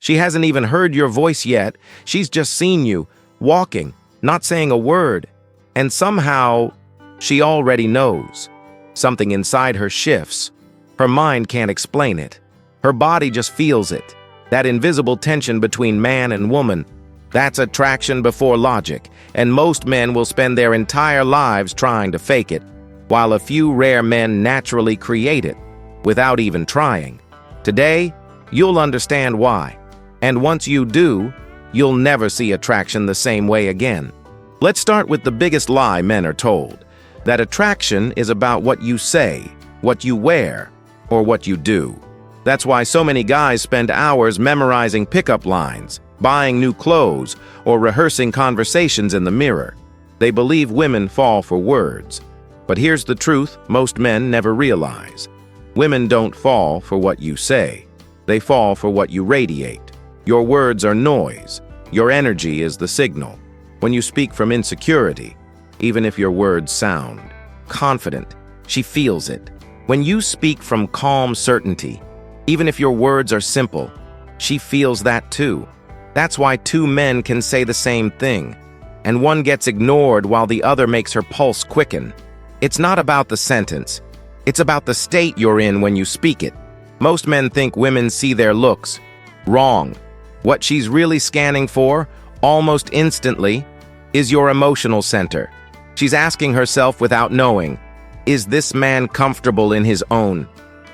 She hasn't even heard your voice yet. She's just seen you, walking, not saying a word. And somehow, she already knows. Something inside her shifts. Her mind can't explain it. Her body just feels it. That invisible tension between man and woman. That's attraction before logic, and most men will spend their entire lives trying to fake it, while a few rare men naturally create it, without even trying. Today, you'll understand why. And once you do, you'll never see attraction the same way again. Let's start with the biggest lie men are told, that attraction is about what you say, what you wear, or what you do. That's why so many guys spend hours memorizing pickup lines, buying new clothes, or rehearsing conversations in the mirror. They believe women fall for words. But here's the truth most men never realize. Women don't fall for what you say. They fall for what you radiate. Your words are noise. Your energy is the signal. When you speak from insecurity, even if your words sound confident, she feels it. When you speak from calm certainty, even if your words are simple, she feels that too. That's why two men can say the same thing, and one gets ignored while the other makes her pulse quicken. It's not about the sentence. It's about the state you're in when you speak it. Most men think women see their looks. Wrong. What she's really scanning for, almost instantly, is your emotional center. She's asking herself without knowing, is this man comfortable in his own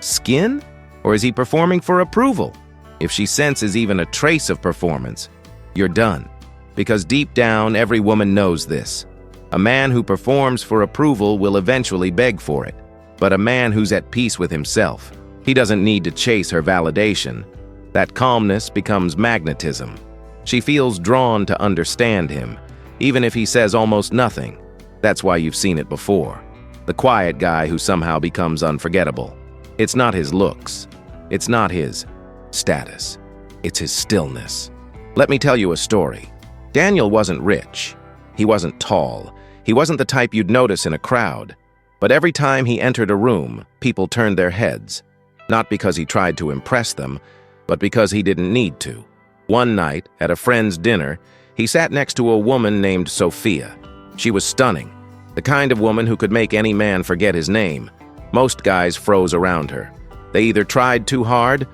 skin? Or is he performing for approval? If she senses even a trace of performance, you're done. Because deep down, every woman knows this. A man who performs for approval will eventually beg for it. But a man who's at peace with himself, he doesn't need to chase her validation. That calmness becomes magnetism. She feels drawn to understand him, even if he says almost nothing. That's why you've seen it before. The quiet guy who somehow becomes unforgettable. It's not his looks. It's not his status. It's his stillness. Let me tell you a story. Daniel wasn't rich. He wasn't tall. He wasn't the type you'd notice in a crowd. But every time he entered a room, people turned their heads. Not because he tried to impress them, but because he didn't need to. One night, at a friend's dinner, he sat next to a woman named Sophia. She was stunning. The kind of woman who could make any man forget his name. Most guys froze around her. They either tried too hard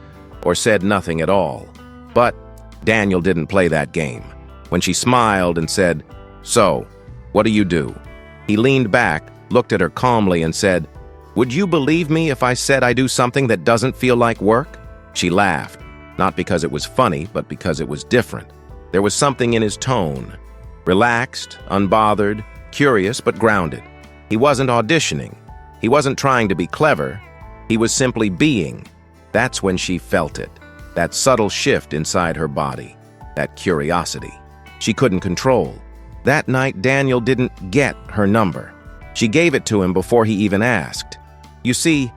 or said nothing at all. But Daniel didn't play that game. When she smiled and said, "So, what do you do?" He leaned back, looked at her calmly and said, "Would you believe me if I said I do something that doesn't feel like work?" She laughed, not because it was funny, but because it was different. There was something in his tone. Relaxed, unbothered, curious, but grounded. He wasn't auditioning. He wasn't trying to be clever. He was simply being. That's when she felt it. That subtle shift inside her body. That curiosity. She couldn't control. That night, Daniel didn't get her number. She gave it to him before he even asked. You see,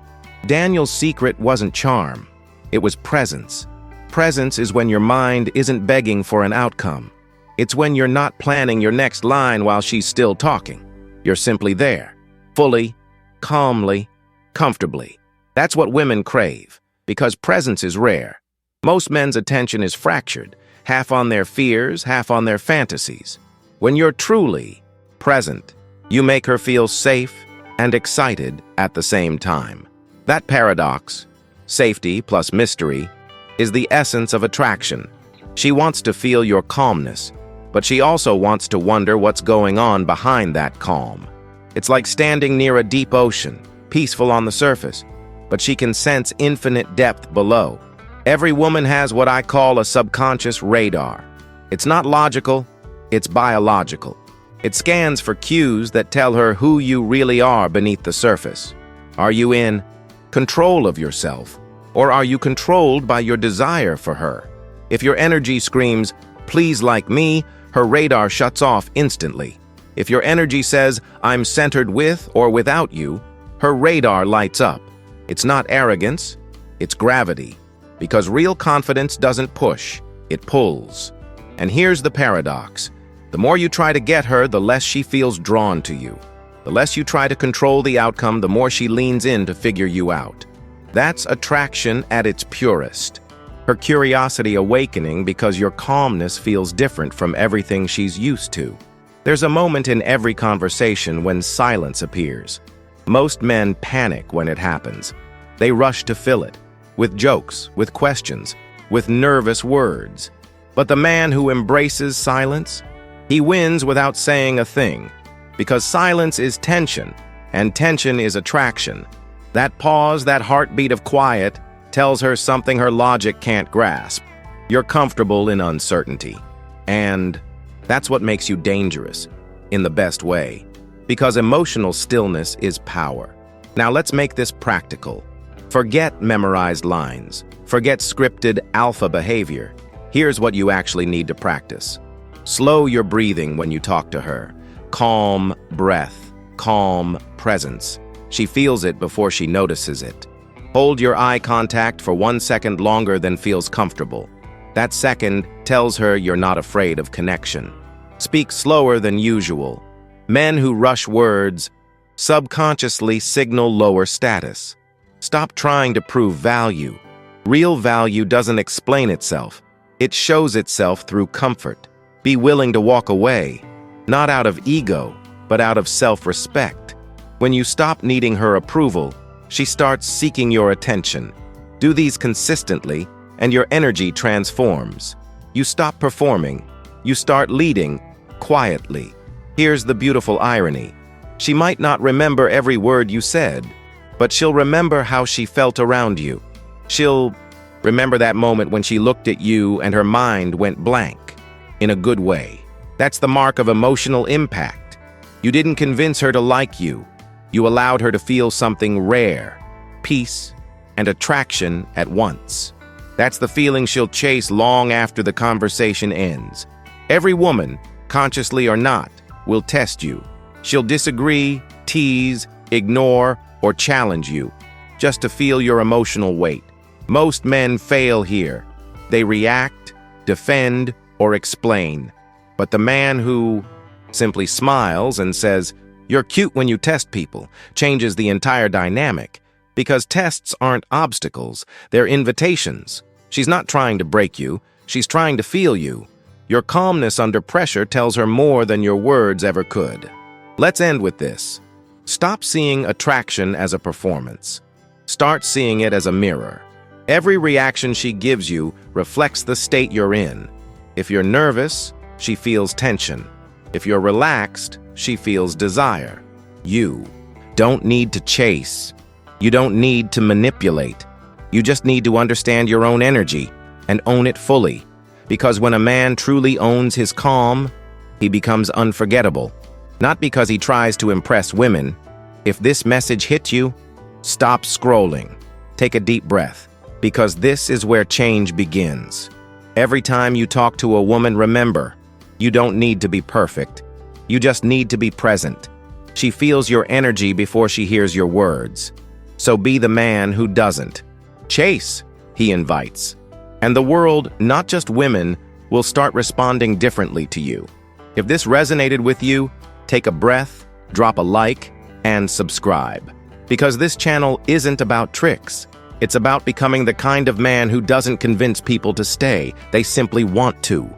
Daniel's secret wasn't charm. It was presence. Presence is when your mind isn't begging for an outcome. It's when you're not planning your next line while she's still talking. You're simply there, fully, calmly, comfortably. That's what women crave, because presence is rare. Most men's attention is fractured, half on their fears, half on their fantasies. When you're truly present, you make her feel safe and excited at the same time. That paradox, safety plus mystery, is the essence of attraction. She wants to feel your calmness, but she also wants to wonder what's going on behind that calm. It's like standing near a deep ocean, peaceful on the surface, but she can sense infinite depth below. Every woman has what I call a subconscious radar. It's not logical, it's biological. It scans for cues that tell her who you really are beneath the surface. Are you in control of yourself, or are you controlled by your desire for her? If your energy screams, "Please like me," her radar shuts off instantly. If your energy says, "I'm centered with or without you," her radar lights up. It's not arrogance, it's gravity. Because real confidence doesn't push, it pulls. And here's the paradox. The more you try to get her, the less she feels drawn to you. The less you try to control the outcome, the more she leans in to figure you out. That's attraction at its purest. her curiosity awakening because your calmness feels different from everything she's used to. There's a moment in every conversation when silence appears. Most men panic when it happens. They rush to fill it, with jokes, with questions, with nervous words. But the man who embraces silence, he wins without saying a thing, because silence is tension, and tension is attraction. That pause, that heartbeat of quiet, tells her something her logic can't grasp. You're comfortable in uncertainty. And that's what makes you dangerous, in the best way, because emotional stillness is power. Now let's make this practical. Forget memorized lines. Forget scripted alpha behavior. Here's what you actually need to practice. Slow your breathing when you talk to her. Calm breath, calm presence. She feels it before she notices it. Hold your eye contact for 1 second longer than feels comfortable. That second tells her you're not afraid of connection. Speak slower than usual. Men who rush words subconsciously signal lower status. Stop trying to prove value. Real value doesn't explain itself. It shows itself through comfort. Be willing to walk away, not out of ego, but out of self-respect. When you stop needing her approval, she starts seeking your attention. Do these consistently, and your energy transforms. You stop performing. You start leading quietly. Here's the beautiful irony. She might not remember every word you said, but she'll remember how she felt around you. She'll remember that moment when she looked at you and her mind went blank, in a good way. That's the mark of emotional impact. You didn't convince her to like you. You allowed her to feel something rare, peace and attraction at once. That's the feeling she'll chase long after the conversation ends. Every woman, consciously or not, will test you. She'll disagree, tease, ignore, or challenge you, just to feel your emotional weight. Most men fail here. They react, defend, or explain. But the man who simply smiles and says, "You're cute when you test people," changes the entire dynamic, because tests aren't obstacles, they're invitations. She's not trying to break you, she's trying to feel you. Your calmness under pressure tells her more than your words ever could. Let's end with this. Stop seeing attraction as a performance. Start seeing it as a mirror. Every reaction she gives you reflects the state you're in. If you're nervous, she feels tension. If you're relaxed, she feels desire. You don't need to chase. You don't need to manipulate. You just need to understand your own energy and own it fully. Because when a man truly owns his calm, he becomes unforgettable. Not because he tries to impress women. If this message hit you, stop scrolling. Take a deep breath, because this is where change begins. Every time you talk to a woman, remember, you don't need to be perfect. You just need to be present. She feels your energy before she hears your words. So be the man who doesn't. Chase, he invites. And the world, not just women, will start responding differently to you. If this resonated with you, take a breath, drop a like, and subscribe. Because this channel isn't about tricks. It's about becoming the kind of man who doesn't convince people to stay. They simply want to.